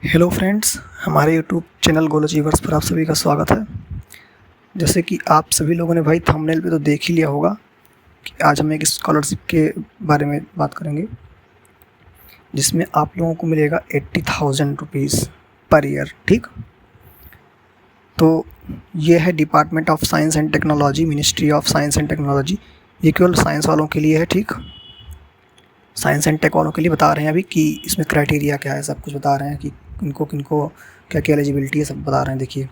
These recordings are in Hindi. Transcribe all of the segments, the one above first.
हेलो फ्रेंड्स, हमारे यूट्यूब चैनल गोल अचीवर्स पर आप सभी का स्वागत है। जैसे कि आप सभी लोगों ने भाई थंबनेल पे तो देख ही लिया होगा कि आज हम एक स्कॉलरशिप के बारे में बात करेंगे, जिसमें आप लोगों को मिलेगा 80,000 रुपीज़ पर ईयर। ठीक, तो ये है department of science and technology, ministry of science and technology. ये केवल साइंस वालों के लिए है। ठीक, साइंस एंड टेक वालों के लिए बता रहे हैं अभी कि इसमें क्राइटेरिया क्या है, सब कुछ बता रहे हैं कि किनको किनको क्या क्या एलिजिबिलिटी है, सब बता रहे हैं। देखिए,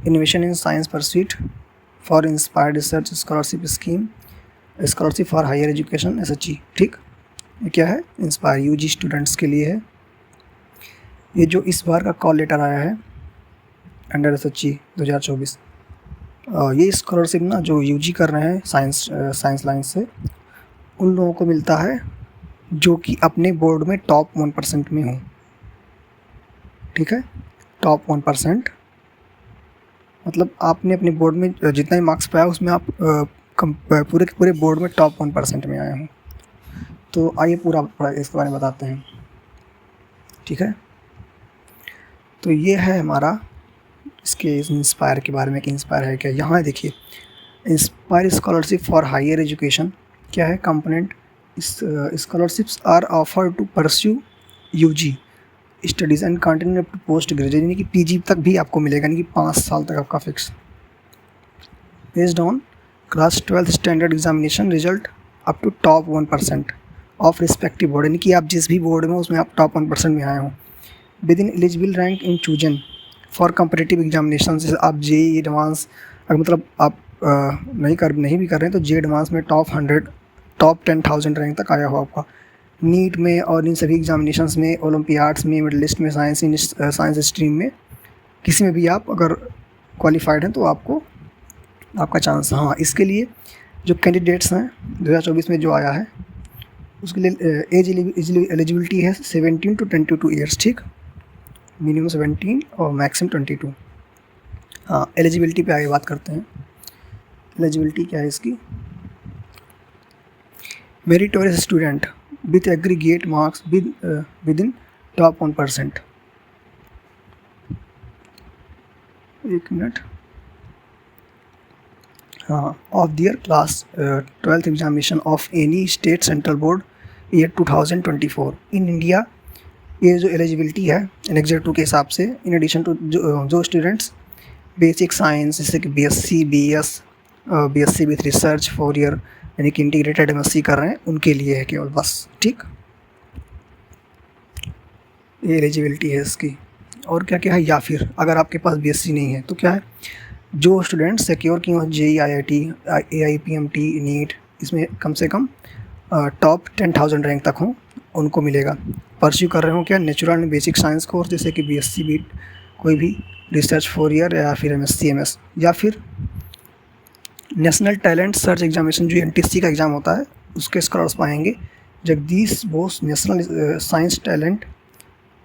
innovation in science pursuit for inspired research scholarship scheme, scholarship for higher education SHE। ठीक, ये क्या है? इंस्पायर UG स्टूडेंट्स के लिए है। ये जो इस बार का कॉल लेटर आया है अंडर SHE 2024, ये स्कॉलरशिप ना जो UG कर रहे हैं साइंस लाइन से, उन लोगों को मिलता है जो कि अपने बोर्ड में टॉप 1% में हो। ठीक है, टॉप 1% मतलब आपने अपने बोर्ड में जितना ही मार्क्स पाया उसमें आप पूरे के पूरे बोर्ड में टॉप 1% में आए हों। तो आइए पूरा इसके बारे में बताते हैं। ठीक है, तो ये है हमारा इसके इंस्पायर के बारे में कि इंस्पायर है क्या। यहाँ देखिए, inspire scholarship for higher education क्या है component. Scholarships are offer to pursue UG studies and continue up to post graduate, यानी कि PG तक भी आपको मिलेगा, यानी कि 5 साल तक आपका fix. Based on class 12th standard examination result up to top 1% of respective board, यानी कि आप जिस भी बोर्ड में उसमें आप टॉप 1% में आए हों। With in eligible rank in chosen for competitive examination, जैसे आप JEE एडवांस अगर मतलब आप नहीं भी कर रहे हैं तो JEE एडवांस में टॉप 100 टॉप 10,000 रैंक तक आया हो आपका। नीट में और इन सभी एग्जामिनेशंस में, ओलंपियाड्स में, मिडिल लिस्ट में, साइंस स्ट्रीम में, किसी में भी आप अगर क्वालिफाइड हैं तो आपका चांस। हाँ, इसके लिए जो कैंडिडेट्स हैं 2024 में जो आया है उसके लिए एज एलिजिबिलिटी है 17 to 22 ईयर्स। ठीक, मिनिमम 17 और मैक्सिमम 22। हाँ, एलिजिबिलिटी पे आगे बात करते हैं। एलिजिबिलिटी क्या है इसकी? Meritorious student with aggregate marks within top 1%। एक मिनट। हाँ, of their class 12th examination of any state central board year 2024 in India. ये जो एलिजिबिलिटी है एनेक्सर 2 के हिसाब से, इन एडिशन टू जो स्टूडेंट्स बेसिक साइंस जैसे कि BSc BS BSc with research 4 year यानी कि इंटीग्रेटेड MSc कर रहे हैं, उनके लिए है केवल, बस। ठीक, ये एलिजिबिलिटी है इसकी। और क्या क्या है? या फिर अगर आपके पास BSc नहीं है तो क्या है, जो स्टूडेंट सिक्योर किए हों JEE IIT AIPMT नीट, इसमें कम से कम टॉप 10,000 रैंक तक हों, उनको मिलेगा। परस्यू कर रहे हो क्या, natural and basic science course जैसे कि BSc बीट, कोई भी रिसर्च 4 ईयर या फिर MSc MS, या फिर नेशनल टैलेंट सर्च एग्जामिनेशन जो NTSC का एग्ज़ाम होता है उसके स्कॉलर्स पाएंगे। Jagdish Bose national science talent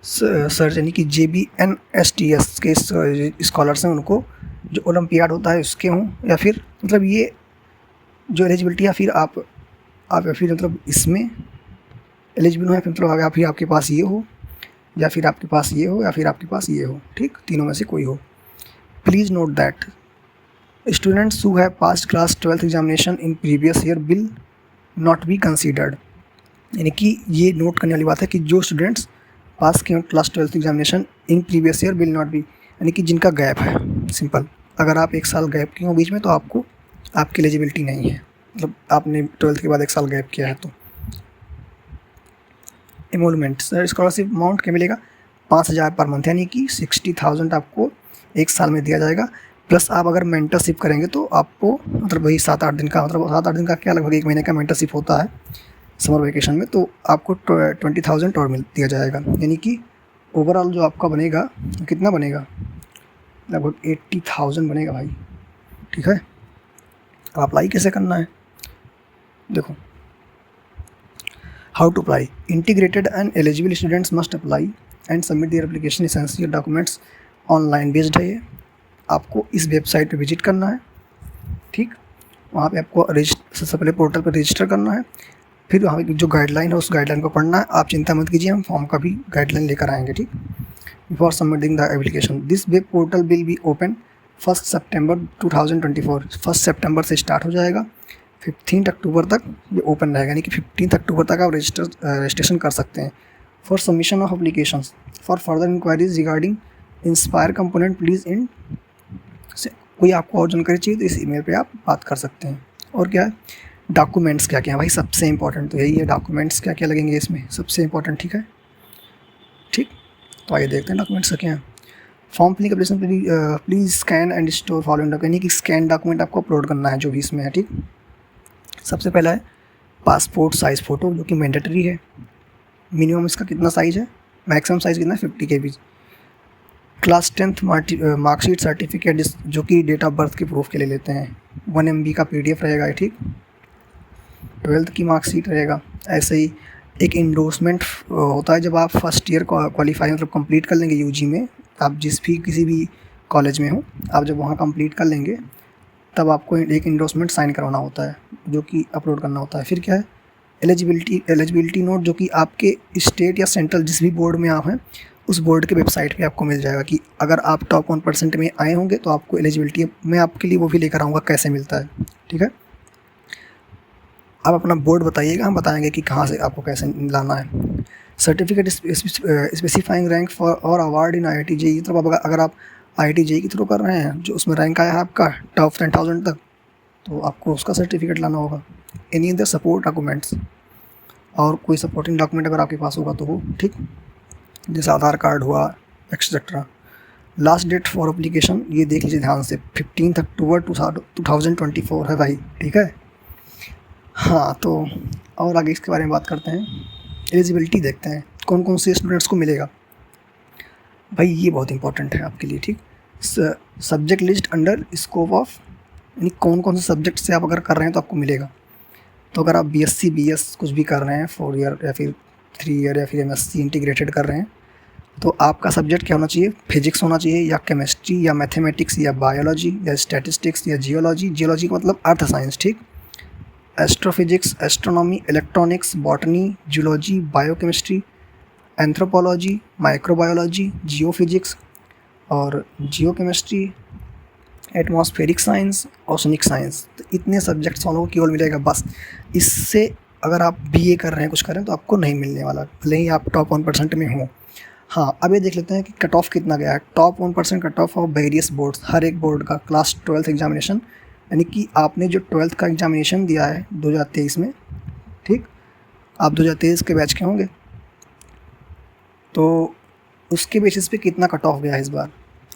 search यानी कि JBNSTS के स्कॉलर्स हैं, उनको जो ओलंपियाड होता है उसके हों, या फिर मतलब ये जो एलिजिबिलिटी, या फिर आप या फिर मतलब इसमें एलिजिबल हो, या फिर मतलब या फिर आपके पास ये हो, या फिर आपके पास ये हो, या फिर आपके पास ये हो। ठीक, तीनों में से कोई हो। Please note that students who have passed class 12th examination in previous year will not be considered, यानी कि ये नोट करने वाली बात है कि जो स्टूडेंट्स पास किए class 12th examination in previous year will not be, यानी कि जिनका गैप है। सिंपल, अगर आप 1 साल गैप किए हो बीच में तो आपकी एलिजिबिलिटी नहीं है, मतलब आपने 12th के बाद 1 साल गैप किया है तो। एमोलमेंट स्कॉलरशिप अमाउंट क्या मिलेगा? 5,000 पर मंथ, यानी कि 60,000 आपको 1 साल में दिया जाएगा। प्लस आप अगर मेंटरशिप करेंगे तो आपको मतलब वही 7-8 दिन का, मतलब 7-8 दिन का क्या, लगभग 1 महीने का मेंटरशिप होता है समर वेकेशन में, तो आपको 20,000 और दिया जाएगा, यानी कि ओवरऑल जो आपका बनेगा कितना बनेगा, लगभग 80,000 बनेगा भाई। ठीक है, अब अप्लाई कैसे करना है? देखो, how to apply. Integrated and eligible students must apply and submit their application essential documents online based है ये। आपको इस वेबसाइट पे विजिट करना है। ठीक, वहाँ पे आपको सबसे पहले पोर्टल पर रजिस्टर करना है, फिर वहाँ की जो गाइडलाइन है उस गाइडलाइन को पढ़ना है। आप चिंता मत कीजिए, हम फॉर्म का भी गाइडलाइन लेकर आएंगे। ठीक, before submitting the application. This web portal will be open 1 September 2024. 1 सितंबर से स्टार्ट हो जाएगा, 15 अक्टूबर तक ये ओपन रहेगा, यानी कि 15 अक्टूबर तक आप रजिस्ट्रेशन कर सकते हैं. For submission of applications for further inquiries regarding inspire component please in, कोई आपको और जानकारी चाहिए तो इस ईमेल पे आप बात कर सकते हैं. और क्या है, डॉक्यूमेंट्स क्या क्या है भाई, सबसे इंपॉर्टेंट तो यही है, डॉक्यूमेंट्स क्या क्या लगेंगे इसमें, सबसे इंपॉर्टेंट. ठीक है, ठीक, तो आइए देखते हैं डॉक्यूमेंट्स क्या हैं. Form filling application please scan and store following document, यानी कि स्कैन डॉक्यूमेंट आपको अपलोड करना है जो भी इसमें है. ठीक, सबसे पहला है पासपोर्ट साइज़ फ़ोटो जो कि मैंडेटरी है. मिनिमम इसका कितना साइज़ है, मैक्सिमम साइज़ कितना है 50 KB. Class 10th marksheet certificate जो कि डेट ऑफ बर्थ के प्रूफ के लिए लेते हैं, 1 MB का PDF रहेगा. ठीक, 12th की मार्कशीट रहेगा. ऐसे ही एक इंडोर्समेंट होता है जब आप फर्स्ट ईयर क्वालिफाई मतलब कंप्लीट कर लेंगे UG में, आप किसी भी कॉलेज में हो, आप जब वहाँ कंप्लीट कर लेंगे तब आपको एक इंडोर्समेंट साइन करवाना होता है जो कि अपलोड करना होता है. फिर क्या है, एलिजिबिलिटी नोट जो कि आपके स्टेट या सेंट्रल जिस भी बोर्ड में आप हैं उस बोर्ड के वेबसाइट पे आपको मिल जाएगा कि अगर आप टॉप 1% में आए होंगे तो आपको एलिजिबिलिटी, मैं आपके लिए वो भी लेकर आऊँगा कैसे मिलता है. ठीक है, आप अपना बोर्ड बताइएगा, हम बताएंगे कि कहाँ से आपको कैसे लाना है. सर्टिफिकेट स्पेसिफाइंग रैंक फॉर और अवार्ड इन IIT JEE, तो अगर आप IIT JEE के थ्रू कर रहे हैं जो उसमें रैंक आया है आपका टॉप 10,000 तक, तो आपको उसका सर्टिफिकेट लाना होगा. एनी अदर सपोर्ट डॉक्यूमेंट्स, और कोई सपोर्टिंग डॉक्यूमेंट अगर आपके पास होगा तो वो. ठीक, जैसे आधार कार्ड हुआ etcetera. Last date for application ये देख लीजिए ध्यान से, 15 अक्टूबर 2024 है भाई. ठीक है, हाँ, तो और आगे इसके बारे में बात करते हैं. एलिजिबिलिटी देखते हैं कौन कौन से स्टूडेंट्स को मिलेगा. भाई ये बहुत इंपॉर्टेंट है आपके लिए. ठीक, subject list under scope of, यानी कौन कौन से सब्जेक्ट से आप अगर कर रहे हैं तो आपको मिलेगा. तो अगर आप BSc BS कुछ भी कर रहे हैं 4 ईयर या फिर 3 ईयर या फिर MSc इंटीग्रेटेड कर रहे हैं, तो आपका सब्जेक्ट क्या होना चाहिए, फिजिक्स होना चाहिए या केमिस्ट्री या मैथमेटिक्स या बायोलॉजी या स्टैटिस्टिक्स या जियोलॉजी. जियोलॉजी का मतलब अर्थ साइंस. ठीक, astrophysics, astronomy, electronics, botany, zoology, biochemistry, anthropology, microbiology, geophysics और geochemistry, atmospheric science, oceanic science. तो इतने सब्जेक्ट्स वालों को केवल मिलेगा बस. इससे अगर आप BA कर रहे हैं, कुछ कर रहे हैं, तो आपको नहीं मिलने वाला, भले ही आप टॉप 1% में हो. हाँ, अब ये देख लेते हैं कि कट ऑफ कितना गया है. Top 1% cut off of various boards, हर एक बोर्ड का क्लास 12th एग्जामिनेशन, यानी कि आपने जो 12th का एग्जामिनेशन दिया है 2023 में. ठीक, आप 2023 के बैच के होंगे, तो उसके बेसिस पे कितना कट ऑफ गया है इस बार,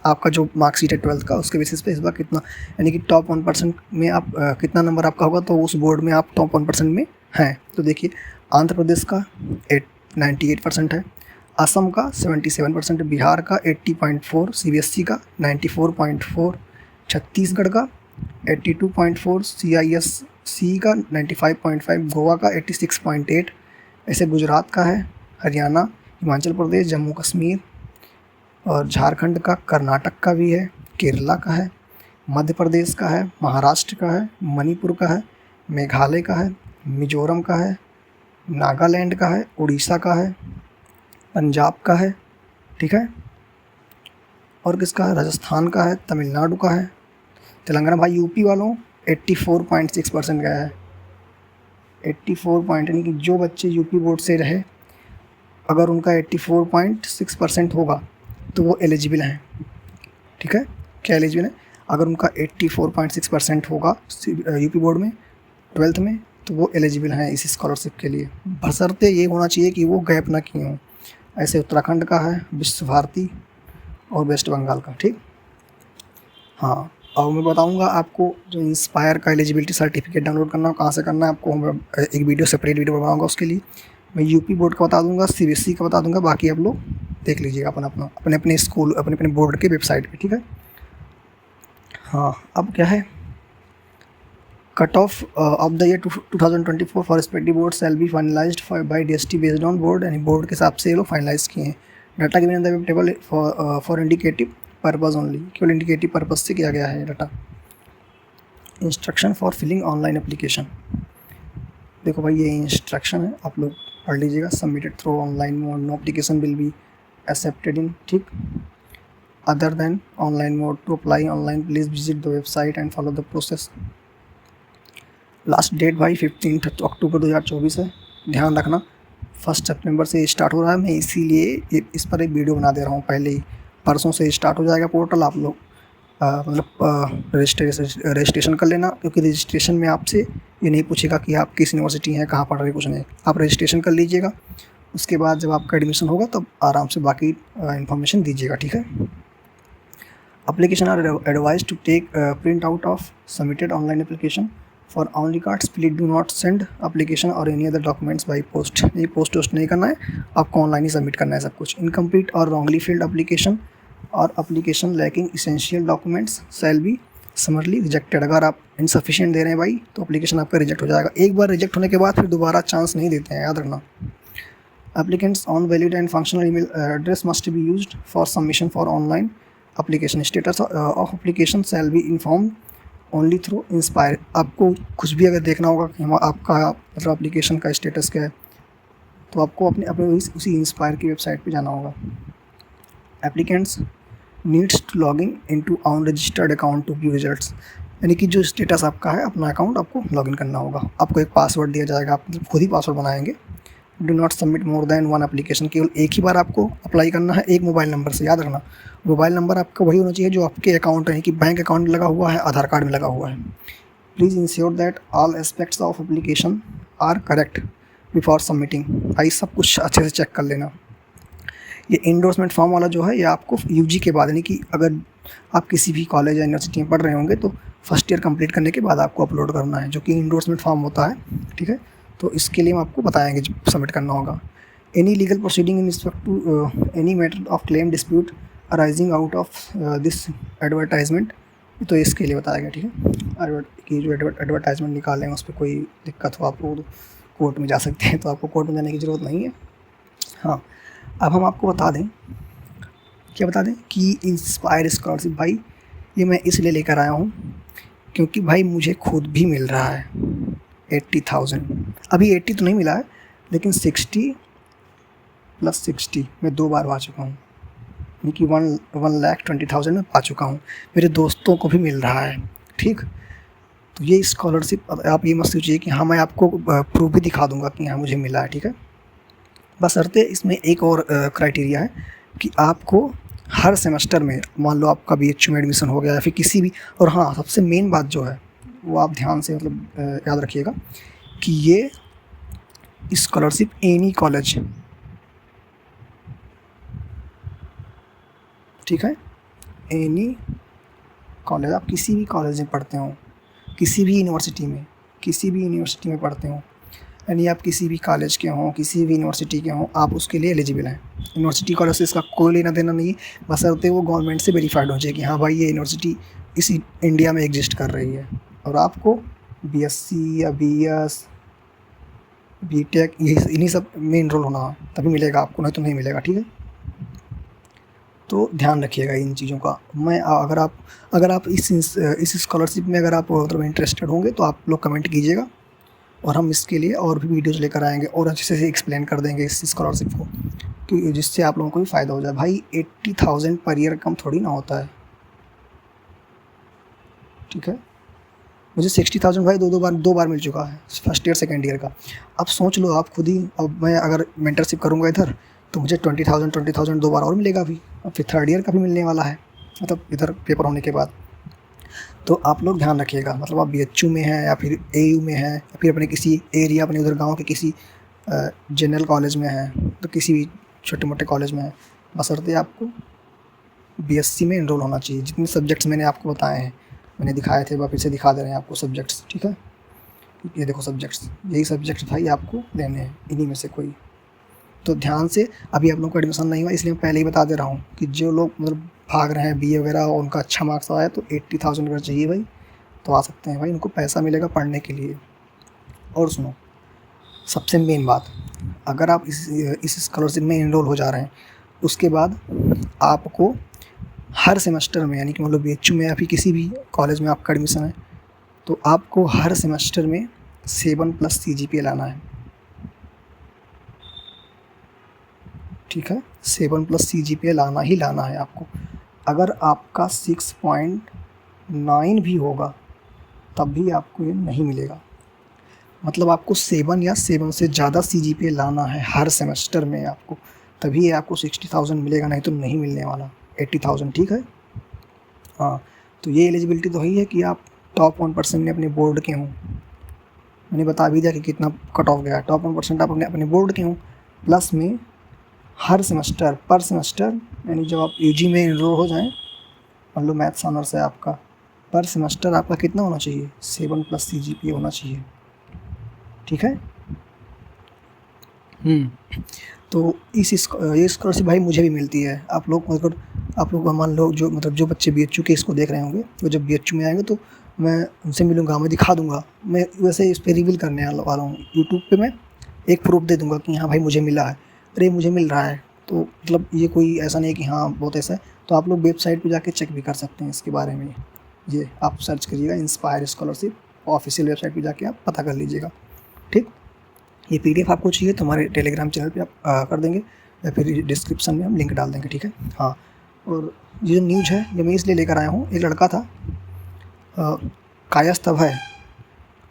आपका जो मार्कशीट है 12th का उसके बेसिस पे इस बार कितना, यानी कि टॉप 1% में आप कितना नंबर आपका होगा तो उस बोर्ड में आप टॉप 1% में हैं. तो देखिए, आंध्र प्रदेश का 98% है, असम का 77%, बिहार का 80.4, CBSE का 94.4, छत्तीसगढ़ का 82.4, CISC का 95.5, गोवा का 86.8, ऐसे गुजरात का है, हरियाणा, हिमाचल प्रदेश, जम्मू कश्मीर और झारखंड का, कर्नाटक का भी है, केरला का है, मध्य प्रदेश का है, महाराष्ट्र का है, मणिपुर का है, मेघालय का है, मिजोरम का है, नागालैंड का है, उड़ीसा का है, पंजाब का है. ठीक है, और किसका है, राजस्थान का है, तमिलनाडु का है, तेलंगाना. भाई यूपी वालों 84.6% गया है. 84 पॉइंट, यानी कि जो बच्चे यूपी बोर्ड से रहे अगर उनका 84.6% होगा तो वो एलिजिबल हैं. ठीक है, क्या एलिजिबल है, अगर उनका 84.6% होगा यूपी बोर्ड में 12th में, तो वो एलिजिबल हैं इस स्कॉलरशिप के लिए. बशर्ते ये होना चाहिए कि वो गैप ना किए हों. ऐसे उत्तराखंड का है, विश्व भारती और वेस्ट बंगाल का. ठीक, हाँ, और मैं बताऊंगा आपको जो इंस्पायर का एलिजिबिलिटी सर्टिफिकेट डाउनलोड करना है कहाँ से करना है, आपको एक वीडियो सेपरेट वीडियो बनाऊंगा. उसके लिए मैं यूपी बोर्ड का बता दूंगा, CBSE का बता दूंगा, बाकी आप लोग देख लीजिएगा अपने अपने स्कूल अपने अपने बोर्ड के वेबसाइट पे. ठीक है, हाँ, अब क्या है, cut off of the year 2024 for respective board shall be finalized by DST based on board, यानी बोर्ड के हिसाब से ये लोग फाइनलाइज किए हैं. Data given in the web table for indicative purpose only, केवल इंडिकेटिव पर्पज़ से किया गया है data. Instruction for filling online application, देखो भाई ये इंस्ट्रक्शन है, आप लोग पढ़ लीजिएगा. Submitted through online mode, no application will be accepted in, ठीक, other than online mode. To apply online please visit the website and follow the process. Last date भाई 15 अक्टूबर 2024 है, ध्यान रखना। 1 सितंबर से स्टार्ट हो रहा है, मैं इसीलिए इस पर एक वीडियो बना दे रहा हूँ पहले ही। परसों से स्टार्ट हो जाएगा पोर्टल, आप लोग मतलब रजिस्ट्रेशन कर लेना, क्योंकि रजिस्ट्रेशन में आपसे ये नहीं पूछेगा कि आप किस यूनिवर्सिटी हैं, कहाँ पढ़ रहे, कुछ नहीं। आप रजिस्ट्रेशन कर लीजिएगा, उसके बाद जब आपका एडमिशन होगा तब आराम से बाकी इन्फॉर्मेशन दीजिएगा, ठीक है। Application are advised to take print out of submitted online application. For only cards, please do not send application or any other documents by post. ये पोस्ट वोस्ट नहीं करना है, आपको ऑनलाइन ही सबमिट करना है सब कुछ। इनकम्प्लीट और रॉन्गली फिल्ड एप्लीकेशन और application lacking essential documents shall be समरली rejected. अगर आप इनसफिशिएंट दे रहे हैं भाई तो एप्लीकेशन आपका रिजेक्ट हो जाएगा। एक बार रिजेक्ट होने के बाद फिर दोबारा चांस नहीं देते हैं, याद रखना। Applicants on valid and functional email address must be used for submission for online application. Status of application shall be informed only through inspire. आपको कुछ भी अगर देखना होगा कि आपका मतलब एप्लीकेशन का स्टेटस क्या है, तो आपको अपने अपने उसी इंस्पायर की वेबसाइट पे जाना होगा। Applicants needs to login into unregistered account to view results, यानी कि जो स्टेटस आपका है अपना अकाउंट आपको लॉगिन करना होगा। आपको एक पासवर्ड दिया जाएगा, आप खुद ही पासवर्ड बनाएंगे। Do not submit more than one application, केवल एक ही बार आपको अप्लाई करना है एक मोबाइल नंबर से, याद रखना। मोबाइल नंबर आपका वही होना चाहिए जो आपके अकाउंट है, कि बैंक अकाउंट में लगा हुआ है, आधार कार्ड में लगा हुआ है। Please ensure that all aspects of application are correct before submitting. भाई सब कुछ अच्छे से चेक कर लेना। ये इंडोर्समेंट फॉर्म वाला जो है ये आपको यूजी के बाद, यानी कि अगर आप किसी भी कॉलेज या यूनिवर्सिटी में पढ़ रहे होंगे तो फर्स्ट ईयर कंप्लीट करने के बाद आपको अपलोड करना है, जो कि इंडोर्समेंट फॉर्म होता है, ठीक है। तो इसके लिए हम आपको बताएंगे जब सबमिट करना होगा। Any legal proceeding in respect to any matter of claim dispute arising out of this advertisement, तो इसके लिए बताया गया, ठीक है। कि जो एडवर्टाइजमेंट निकाल लें उस पर कोई दिक्कत हो आपको तो कोर्ट में जा सकते हैं, तो आपको कोर्ट में जाने की ज़रूरत नहीं है। हाँ, अब हम आपको बता दें, क्या बता दें कि इंस्पायर स्कॉलरशिप भाई ये मैं इसलिए लेकर आया हूँ क्योंकि भाई मुझे खुद भी मिल रहा है 80,000। अभी 80 तो नहीं मिला है, लेकिन 60 + 60 मैं 2 बार पा चुका हूँ, यानी कि 1,20,000 में पा चुका हूँ। मेरे दोस्तों को भी मिल रहा है, ठीक। तो ये स्कॉलरशिप आप ये मत सोचिए कि हाँ मैं आपको प्रूफ भी दिखा दूँगा कि हाँ मुझे मिला है, ठीक है। बशर्ते इसमें एक और क्राइटेरिया है कि आपको हर सेमेस्टर में, मान लो आपका BHU में एडमिशन हो गया या फिर किसी भी, और हाँ सबसे मेन बात जो है वो आप ध्यान से मतलब याद रखिएगा कि ये स्कॉलरशिप एनी कॉलेज, ठीक है, एनी कॉलेज, आप किसी भी कॉलेज में पढ़ते हो, किसी भी यूनिवर्सिटी में पढ़ते हो, यानी आप किसी भी कॉलेज के हों, किसी भी यूनिवर्सिटी के हों, आप उसके लिए एलिजिबल हैं। यूनिवर्सिटी कॉलेज से इसका कोई लेना देना नहीं है, बशर्ते वो गवर्नमेंट से वेरीफाइड हो जाए कि हाँ भाई ये यूनिवर्सिटी इसी इंडिया में एग्जिस्ट कर रही है, और आपको BSc या BS BTech इन्हीं सब में इनरोल होना है, तभी मिलेगा आपको, नहीं तो नहीं मिलेगा, ठीक है। तो ध्यान रखिएगा इन चीज़ों का। मैं अगर आप इस स्कॉलरशिप में अगर आप मतलब इंटरेस्टेड होंगे तो आप लोग कमेंट कीजिएगा, और हम इसके लिए और भी वीडियोज़ लेकर आएंगे और अच्छे से एक्सप्लेन कर देंगे इस स्कॉलरशिप को, कि जिससे आप लोगों को भी फ़ायदा हो जाए। भाई 80,000 पर ईयर कम थोड़ी ना होता है, ठीक है। मुझे 60,000 भाई दो बार मिल चुका है, फर्स्ट ईयर सेकेंड ईयर का। अब सोच लो आप खुद ही, अब मैं अगर मेंटरशिप करूँगा इधर तो मुझे 20,000 2 बार और मिलेगा अभी, अब फिर थर्ड ईयर का भी मिलने वाला है, मतलब इधर पेपर होने के बाद। तो आप लोग ध्यान रखिएगा, मतलब आप BHU में हैं या फिर AU में हैं या फिर अपने किसी एरिया, अपने उधर गांव के किसी जनरल कॉलेज में हैं, तो किसी भी छोटे मोटे कॉलेज में हैं, बशर्ते आपको BSc में इनरोल होना चाहिए। जितने सब्जेक्ट्स मैंने आपको बताए हैं, मैंने दिखाए थे, फिर से दिखा दे रहे हैं आपको सब्जेक्ट्स, ठीक है। ये देखो सब्जेक्ट्स, यही सब्जेक्ट्स भाई आपको लेने हैं, इन्हीं में से कोई। तो ध्यान से, अभी आप लोग का एडमिशन नहीं हुआ इसलिए मैं पहले ही बता दे रहा हूँ कि जो लोग मतलब भाग रहे हैं BA वगैरह, उनका अच्छा मार्क्स आया तो 80,000 अगर चाहिए भाई तो आ सकते हैं भाई, उनको पैसा मिलेगा पढ़ने के लिए। और सुनो, सबसे मेन बात, अगर आप इस स्कॉलरशिप में इनरोल हो जा रहे हैं, उसके बाद आपको हर सेमेस्टर में, यानी कि मतलब BHU में या फिर किसी भी कॉलेज में आपका एडमिशन है, तो आपको हर सेमेस्टर में 7+ CGPA लाना है। ठीक है, 7+ CGPA लाना ही लाना है आपको। अगर आपका 6.9 भी होगा तब भी आपको ये नहीं मिलेगा। मतलब आपको 7 या 7 से ज़्यादा CGPA लाना है हर सेमेस्टर में आपको, तभी ये आपको 60,000 मिलेगा, नहीं तो नहीं मिलने वाला 80,000। ठीक है, हाँ। तो ये एलिजिबिलिटी तो ही है कि आप टॉप 1% में अपने बोर्ड के हों। मैंने बता भी दिया कि कितना कट ऑफ गया। टॉप 1% आप अपने बोर्ड के हों, प्लस में हर सेमेस्टर पर सेमेस्टर, यानी जब आप UG में इनरोल हो जाएं, मान लो मैथ्स ऑनर्स है आपका, पर सेमेस्टर आपका कितना होना चाहिए, 7+ CGPA होना चाहिए। ठीक है, तो ये स्कॉलरशिप भाई मुझे भी मिलती है। आप लोग अगर आप लोग मान लो जो जो बच्चे BHU के इसको देख रहे होंगे, वो जब BHU में आएंगे तो मैं उनसे मिलूँगा, मैं दिखा दूँगा। मैं वैसे इस पर रिवील करने वाला हूँ यूट्यूब पे। मैं एक प्रूफ दे दूँगा कि हाँ भाई मुझे मिला है, अरे मुझे मिल रहा है। तो मतलब ये कोई ऐसा नहीं है कि हाँ बहुत ऐसा है। तो आप लोग वेबसाइट पर जाके चेक भी कर सकते हैं इसके बारे में। ये आप सर्च करिएगा इंस्पायर स्कॉलरशिप, ऑफिशियल वेबसाइट पर जाके आप पता कर लीजिएगा। ठीक, ये PDF आपको चाहिए तो हमारे टेलीग्राम चैनल पे आप कर देंगे, या फिर डिस्क्रिप्शन में हम लिंक डाल देंगे। ठीक है, हाँ। और ये जो न्यूज़ है ये मैं इसलिए लेकर आया हूँ, एक लड़का था कायस्थ अभय,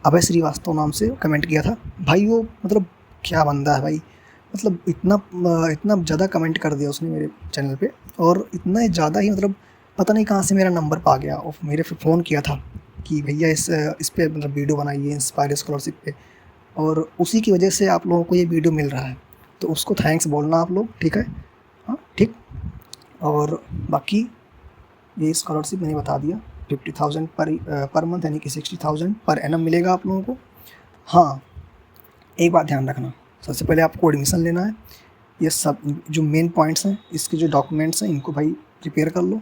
अभय श्रीवास्तव नाम से कमेंट किया था भाई। वो मतलब क्या बंदा है भाई, मतलब इतना ज़्यादा कमेंट कर दिया उसने मेरे चैनल पे, और इतना ज़्यादा ही मतलब पता नहीं कहाँ से मेरा नंबर पा गया और मेरे फिर फ़ोन किया था कि भैया इस पर मतलब वीडियो बनाइए इंस्पायर स्कॉलरशिप पे, और उसी की वजह से आप लोगों को ये वीडियो मिल रहा है। तो उसको थैंक्स बोलना आप लोग। ठीक है, हाँ ठीक। और बाकी ये स्कॉलरशिप मैंने बता दिया, 50,000 पर मंथ, यानी कि 60,000 पर एनम मिलेगा आप लोगों को। हाँ, एक बात ध्यान रखना, सबसे पहले आपको एडमिशन लेना है। ये सब जो मेन पॉइंट्स हैं, इसके जो डॉक्यूमेंट्स हैं, इनको भाई प्रिपेयर कर लो।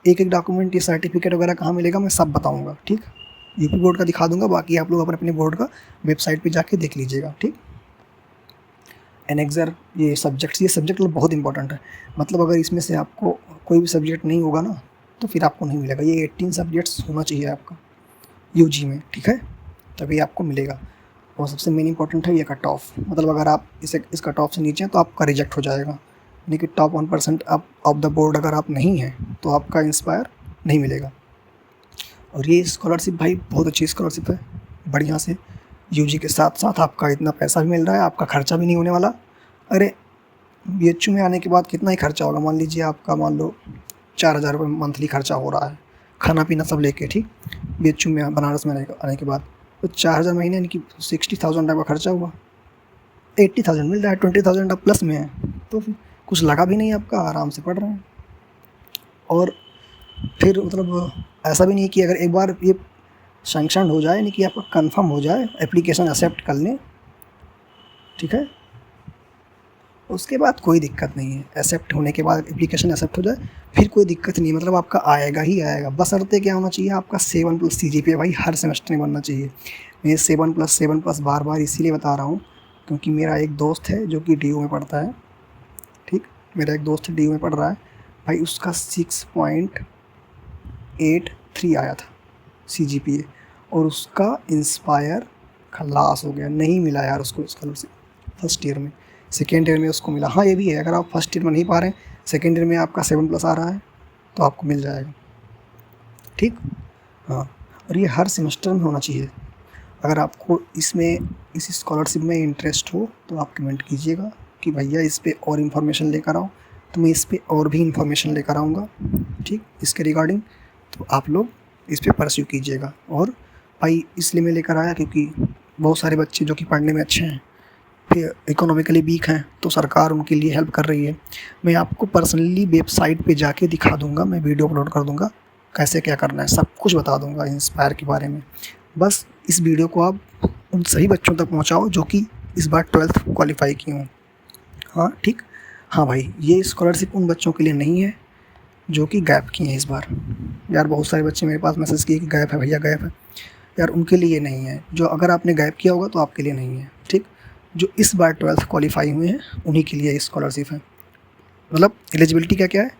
एक एक डॉक्यूमेंट, ये सर्टिफिकेट वगैरह कहाँ मिलेगा मैं सब बताऊँगा। ठीक, यूपी बोर्ड का दिखा दूंगा, बाकी आप लोग अपने अपने बोर्ड का वेबसाइट पे जाके देख लीजिएगा। ठीक, एनेक्सर, ये सब्जेक्ट बहुत इंपॉर्टेंट है। मतलब अगर इसमें से आपको कोई भी सब्जेक्ट नहीं होगा ना तो फिर आपको नहीं मिलेगा। ये 18 सब्जेक्ट्स होना चाहिए आपका UG में। ठीक है, तभी आपको मिलेगा। और सबसे मेन इंपॉर्टेंट है ये कट ऑफ, मतलब अगर आप इस कट ऑफ से नीचे हैं तो आपका रिजेक्ट हो जाएगा, यानी कि टॉप 1% आप ऑफ द बोर्ड अगर आप नहीं हैं तो आपका इंस्पायर नहीं मिलेगा। और ये स्कॉलरशिप भाई बहुत अच्छी स्कॉलरशिप है, बढ़िया से UG के साथ साथ आपका इतना पैसा भी मिल रहा है, आपका खर्चा भी नहीं होने वाला। अरे BHU में आने के बाद कितना ही खर्चा होगा, मान लीजिए आपका मान लो 4,000 रुपये मंथली खर्चा हो रहा है, खाना पीना सब लेके। ठीक, BHU में बनारस में आने के बाद तो 4,000 महीने, यानी कि 60,000 का खर्चा हुआ, 80,000 मिल रहा है, 20,000 आप प्लस में है, तो फिर कुछ लगा भी नहीं आपका, आराम से पढ़ रहे हैं। और फिर मतलब ऐसा भी नहीं कि अगर एक बार ये सैंक्शन हो जाए, यानी कि आपका कंफर्म हो जाए, एप्लीकेशन एक्सेप्ट कर लें, ठीक है, उसके बाद कोई दिक्कत नहीं है। एक्सेप्ट होने के बाद एप्लीकेशन एक्सेप्ट हो जाए फिर कोई दिक्कत नहीं, मतलब आपका आएगा ही आएगा। बशर्ते क्या होना चाहिए, आपका 7+ CGPA भाई हर सेमेस्टर में बनना चाहिए। मैं 7+7+ बार बार इसीलिए बता रहा हूँ क्योंकि मेरा एक दोस्त है जो कि DU में पढ़ता है। ठीक, मेरा एक दोस्त DU में पढ़ रहा है भाई, उसका 6.83 आया था CGPA, और उसका इंस्पायर खलास हो गया, नहीं मिला यार उसको स्कॉलरशिप फर्स्ट ईयर में। सेकेंड ईयर में उसको मिला। हाँ ये भी है, अगर आप फर्स्ट ईयर में नहीं पा रहे हैं, सेकेंड ईयर में आपका 7+ आ रहा है तो आपको मिल जाएगा। ठीक, हाँ। और ये हर सेमेस्टर में होना चाहिए। अगर आपको इस स्कॉलरशिप में इंटरेस्ट हो तो आप कमेंट कीजिएगा कि भैया इस पर और इन्फॉर्मेशन लेकर आओ, तो मैं इस पर और भी इन्फॉर्मेशन लेकर आऊँगा। ठीक, इसके रिगार्डिंग तो आप लोग इस पर परस्यू कीजिएगा। और भाई इसलिए मैं लेकर आया क्योंकि बहुत सारे बच्चे जो कि पढ़ने में अच्छे हैं फिर इकोनॉमिकली वीक हैं, तो सरकार उनके लिए हेल्प कर रही है। मैं आपको पर्सनली वेबसाइट पे जाके दिखा दूंगा, मैं वीडियो अपलोड कर दूंगा, कैसे क्या करना है सब कुछ बता दूंगा इंस्पायर के बारे में। बस इस वीडियो को आप उन सही बच्चों तक पहुंचाओ जो कि इस बार 12th क्वालिफाई किए हों। हाँ ठीक, हाँ भाई ये स्कॉलरशिप उन बच्चों के लिए नहीं है जो कि गैप किए हैं इस बार। यार बहुत सारे बच्चे मेरे पास मैसेज किए कि गैप है भैया गैप है, यार उनके लिए नहीं है। जो अगर आपने गैप किया होगा तो आपके लिए नहीं है। ठीक, जो इस बार 12th क्वालिफाई हुए हैं उन्हीं के लिए स्कॉलरशिप है। मतलब एलिजिबिलिटी क्या क्या है,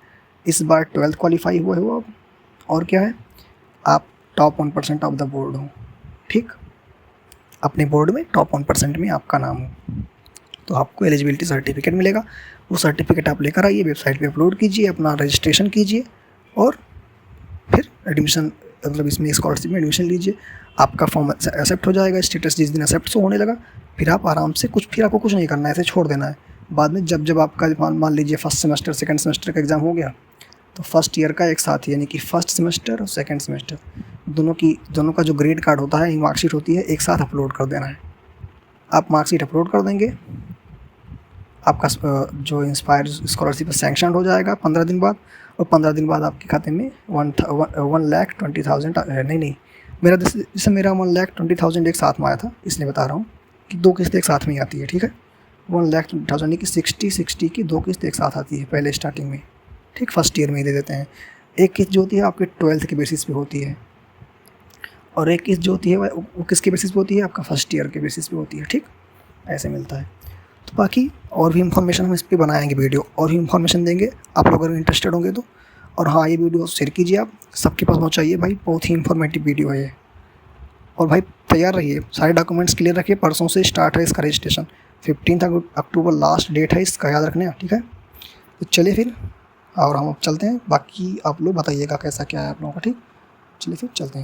इस बार 12th क्वालिफाई हुए हो आप, और क्या है, आप टॉप 1% ऑफ द बोर्ड हो। ठीक, अपने बोर्ड में टॉप 1% में आपका नाम हो। तो आपको एलिजिबिलिटी सर्टिफिकेट मिलेगा। वो सर्टिफिकेट आप लेकर आइए, वेबसाइट पे अपलोड कीजिए, अपना रजिस्ट्रेशन कीजिए और फिर एडमिशन मतलब इसमें स्कॉलरशिप में एडमिशन लीजिए। आपका फॉर्म एक्सेप्ट हो जाएगा। स्टेटस जिस दिन एक्सेप्ट होने लगा फिर आप आराम से फिर आपको कुछ नहीं करना है, ऐसे छोड़ देना है। बाद में जब आपका मान लीजिए फर्स्ट सेमेस्टर सेकंड सेमेस्टर का एग्ज़ाम हो गया तो फर्स्ट ईयर का एक साथ ही, यानी कि फर्स्ट सेमेस्टर और सेकंड सेमेस्टर दोनों का जो ग्रेड कार्ड होता है, मार्कशीट होती है, एक साथ अपलोड कर देना है। आप मार्कशीट अपलोड कर देंगे, आपका जो इंस्पायर स्कॉलरशिप सैंक्शन हो जाएगा 15 दिन बाद, और 15 दिन बाद आपके खाते में 1,20,000 नहीं मेरा जैसे मेरा 1,20,000 एक साथ में आया था, इसलिए बता रहा हूँ कि 2 किस्तें एक साथ में ही आती है। ठीक है, 1,20,000 यानी कि 60 की 2 किस्त एक साथ आती है पहले स्टार्टिंग में। ठीक, फर्स्ट ईयर में ही दे देते हैं। एक किस्त जो होती है आपके 12th के बेसिस पे होती है, और एक किस्त जो होती है वो किसके बेसिस पे होती है, आपका फर्स्ट ईयर के बेसिस पे होती है। ठीक, ऐसे मिलता है। तो बाकी और भी इन्फॉर्मेशन हम इस पर बनाएंगे वीडियो, और भी इन्फॉर्मेशन देंगे आप लोग अगर इंटरेस्टेड होंगे तो। और हाँ, ये वीडियो शेयर कीजिए, आप सबके पास पहुँचाइए भाई, बहुत ही इन्फॉर्मेटिव वीडियो है ये। और भाई तैयार रहिए, सारे डॉक्यूमेंट्स क्लियर रखिए, परसों से स्टार्ट है इसका रजिस्ट्रेशन। 15 अक्टूबर लास्ट डेट है इसका, याद रखना। ठीक है, तो चलिए फिर, और हम अब चलते हैं। बाकी आप लोग बताइएगा कैसा क्या है आप लोगों का। ठीक, चलिए फिर चलते हैं।